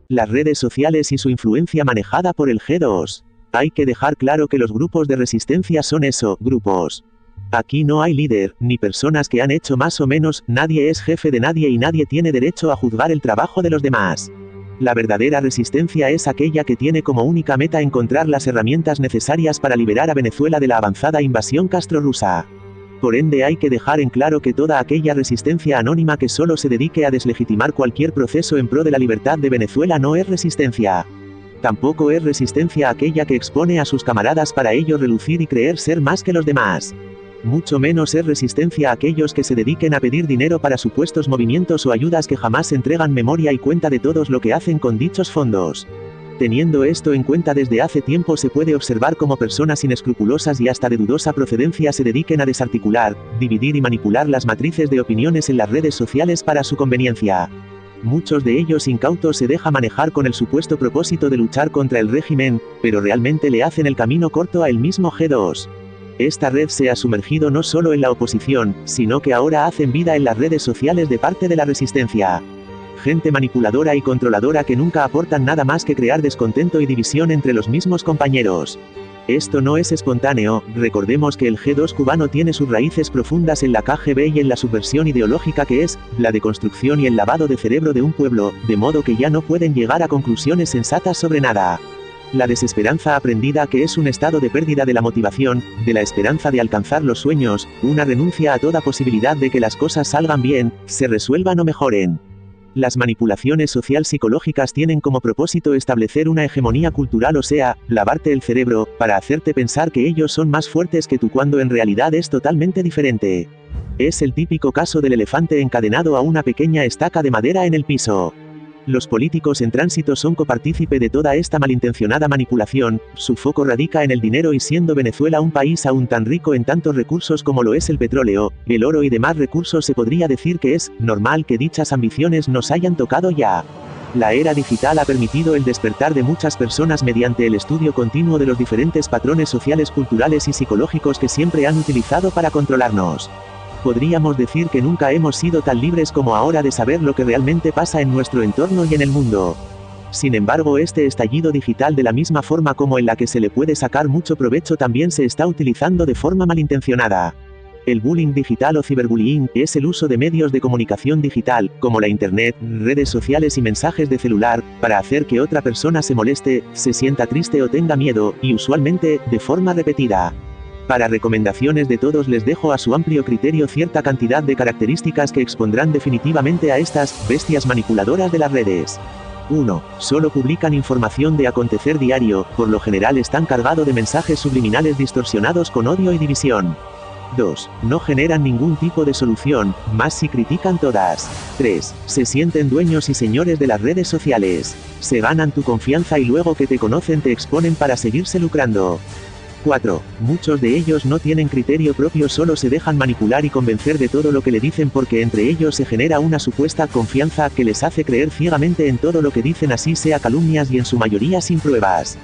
Las redes sociales y su influencia manejada por el G2. Hay que dejar claro que los grupos de resistencia son eso, grupos. Aquí no hay líder, ni personas que han hecho más o menos, nadie es jefe de nadie y nadie tiene derecho a juzgar el trabajo de los demás. La verdadera resistencia es aquella que tiene como única meta encontrar las herramientas necesarias para liberar a Venezuela de la avanzada invasión castrorrusa. Por ende hay que dejar en claro que toda aquella resistencia anónima que solo se dedique a deslegitimar cualquier proceso en pro de la libertad de Venezuela no es resistencia. Tampoco es resistencia aquella que expone a sus camaradas para ello relucir y creer ser más que los demás. Mucho menos es resistencia a aquellos que se dediquen a pedir dinero para supuestos movimientos o ayudas que jamás entregan memoria y cuenta de todos lo que hacen con dichos fondos. Teniendo esto en cuenta, desde hace tiempo se puede observar cómo personas inescrupulosas y hasta de dudosa procedencia se dediquen a desarticular, dividir y manipular las matrices de opiniones en las redes sociales para su conveniencia. Muchos de ellos incautos se deja manejar con el supuesto propósito de luchar contra el régimen, pero realmente le hacen el camino corto a el mismo G2. Esta red se ha sumergido no solo en la oposición, sino que ahora hacen vida en las redes sociales de parte de la resistencia. Gente manipuladora y controladora que nunca aportan nada más que crear descontento y división entre los mismos compañeros. Esto no es espontáneo, recordemos que el G2 cubano tiene sus raíces profundas en la KGB y en la subversión ideológica que es, la deconstrucción y el lavado de cerebro de un pueblo, de modo que ya no pueden llegar a conclusiones sensatas sobre nada. La desesperanza aprendida que es un estado de pérdida de la motivación, de la esperanza de alcanzar los sueños, una renuncia a toda posibilidad de que las cosas salgan bien, se resuelvan o mejoren. Las manipulaciones social-psicológicas tienen como propósito establecer una hegemonía cultural, o sea, lavarte el cerebro, para hacerte pensar que ellos son más fuertes que tú cuando en realidad es totalmente diferente. Es el típico caso del elefante encadenado a una pequeña estaca de madera en el piso. Los políticos en tránsito son copartícipe de toda esta malintencionada manipulación, su foco radica en el dinero y siendo Venezuela un país aún tan rico en tantos recursos como lo es el petróleo, el oro y demás recursos, se podría decir que es normal que dichas ambiciones nos hayan tocado ya. La era digital ha permitido el despertar de muchas personas mediante el estudio continuo de los diferentes patrones sociales, culturales y psicológicos que siempre han utilizado para controlarnos. Podríamos decir que nunca hemos sido tan libres como ahora de saber lo que realmente pasa en nuestro entorno y en el mundo. Sin embargo, este estallido digital, de la misma forma como en la que se le puede sacar mucho provecho, también se está utilizando de forma malintencionada. El bullying digital o ciberbullying es el uso de medios de comunicación digital, como la internet, redes sociales y mensajes de celular, para hacer que otra persona se moleste, se sienta triste o tenga miedo, y usualmente, de forma repetida. Para recomendaciones de todos les dejo a su amplio criterio cierta cantidad de características que expondrán definitivamente a estas bestias manipuladoras de las redes. 1. Solo publican información de acontecer diario, por lo general están cargados de mensajes subliminales distorsionados con odio y división. 2. No generan ningún tipo de solución, más si critican todas. 3. Se sienten dueños y señores de las redes sociales. Se ganan tu confianza y luego que te conocen te exponen para seguirse lucrando. 4. Muchos de ellos no tienen criterio propio, solo se dejan manipular y convencer de todo lo que le dicen porque entre ellos se genera una supuesta confianza que les hace creer ciegamente en todo lo que dicen, así sea calumnias y en su mayoría sin pruebas.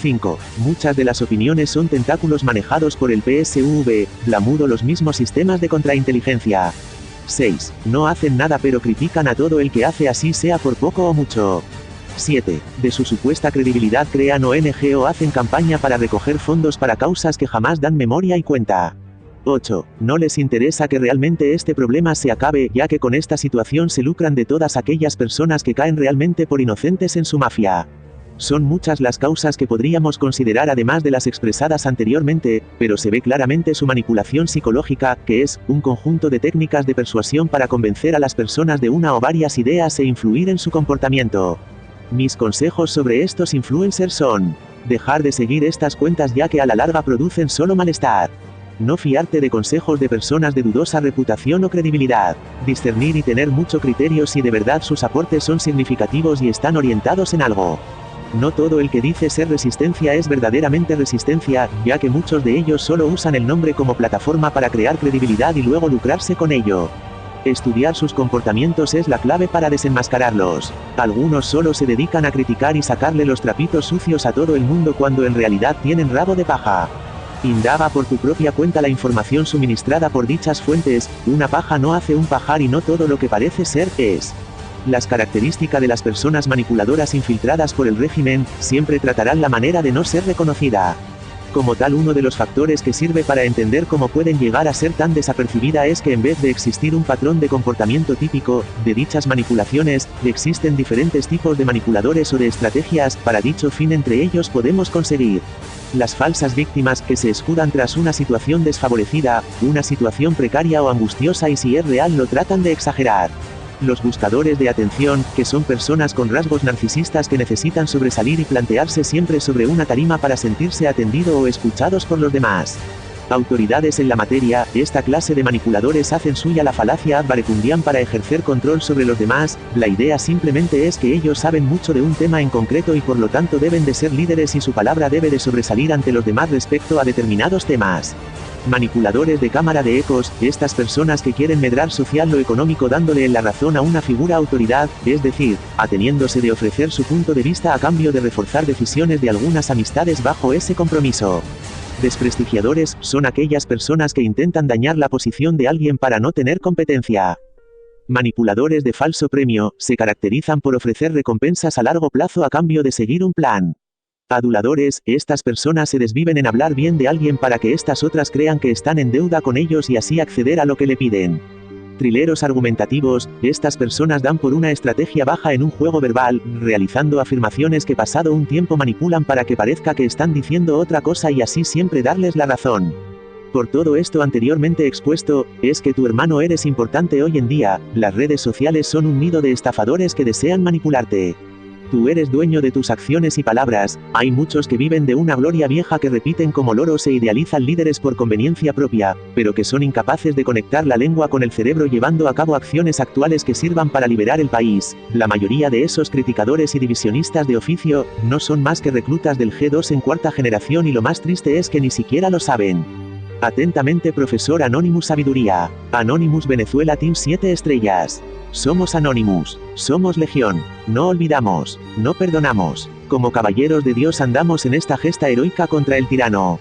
5. Muchas de las opiniones son tentáculos manejados por el PSV, Blamudo, los mismos sistemas de contrainteligencia. 6. No hacen nada pero critican a todo el que hace, así sea por poco o mucho. 7. De su supuesta credibilidad crean ONG o hacen campaña para recoger fondos para causas que jamás dan memoria y cuenta. 8. No les interesa que realmente este problema se acabe, ya que con esta situación se lucran de todas aquellas personas que caen realmente por inocentes en su mafia. Son muchas las causas que podríamos considerar además de las expresadas anteriormente, pero se ve claramente su manipulación psicológica, que es un conjunto de técnicas de persuasión para convencer a las personas de una o varias ideas e influir en su comportamiento. Mis consejos sobre estos influencers son: dejar de seguir estas cuentas ya que a la larga producen solo malestar. No fiarte de consejos de personas de dudosa reputación o credibilidad. Discernir y tener mucho criterio si de verdad sus aportes son significativos y están orientados en algo. No todo el que dice ser resistencia es verdaderamente resistencia, ya que muchos de ellos solo usan el nombre como plataforma para crear credibilidad y luego lucrarse con ello. Estudiar sus comportamientos es la clave para desenmascararlos. Algunos solo se dedican a criticar y sacarle los trapitos sucios a todo el mundo cuando en realidad tienen rabo de paja. Indaga por tu propia cuenta la información suministrada por dichas fuentes, una paja no hace un pajar y no todo lo que parece ser, es. Las características de las personas manipuladoras infiltradas por el régimen, siempre tratarán la manera de no ser reconocida. Como tal, uno de los factores que sirve para entender cómo pueden llegar a ser tan desapercibida es que en vez de existir un patrón de comportamiento típico, de dichas manipulaciones, existen diferentes tipos de manipuladores o de estrategias, para dicho fin entre ellos podemos conseguir las falsas víctimas, que se escudan tras una situación desfavorecida, una situación precaria o angustiosa y si es real lo tratan de exagerar. Los buscadores de atención, que son personas con rasgos narcisistas que necesitan sobresalir y plantearse siempre sobre una tarima para sentirse atendido o escuchados por los demás. Autoridades en la materia, esta clase de manipuladores hacen suya la falacia ad varecundiam para ejercer control sobre los demás. La idea simplemente es que ellos saben mucho de un tema en concreto y por lo tanto deben de ser líderes y su palabra debe de sobresalir ante los demás respecto a determinados temas. Manipuladores de cámara de ecos, estas personas que quieren medrar social o económico dándole la razón a una figura autoridad, es decir, ateniéndose de ofrecer su punto de vista a cambio de reforzar decisiones de algunas amistades bajo ese compromiso. Desprestigiadores, son aquellas personas que intentan dañar la posición de alguien para no tener competencia. Manipuladores de falso premio, se caracterizan por ofrecer recompensas a largo plazo a cambio de seguir un plan. Aduladores, estas personas se desviven en hablar bien de alguien para que estas otras crean que están en deuda con ellos y así acceder a lo que le piden. Trileros argumentativos, estas personas dan por una estrategia baja en un juego verbal, realizando afirmaciones que pasado un tiempo manipulan para que parezca que están diciendo otra cosa y así siempre darles la razón. Por todo esto anteriormente expuesto, es que tu hermano eres importante hoy en día, las redes sociales son un nido de estafadores que desean manipularte. Tú eres dueño de tus acciones y palabras, hay muchos que viven de una gloria vieja que repiten como loros e idealizan líderes por conveniencia propia, pero que son incapaces de conectar la lengua con el cerebro llevando a cabo acciones actuales que sirvan para liberar el país. La mayoría de esos criticadores y divisionistas de oficio, no son más que reclutas del G2 en cuarta generación y lo más triste es que ni siquiera lo saben. Atentamente Profesor Anonymous Sabiduría. Anonymous Venezuela Team 7 estrellas. Somos Anonymous. Somos Legión. No olvidamos. No perdonamos. Como caballeros de Dios andamos en esta gesta heroica contra el tirano.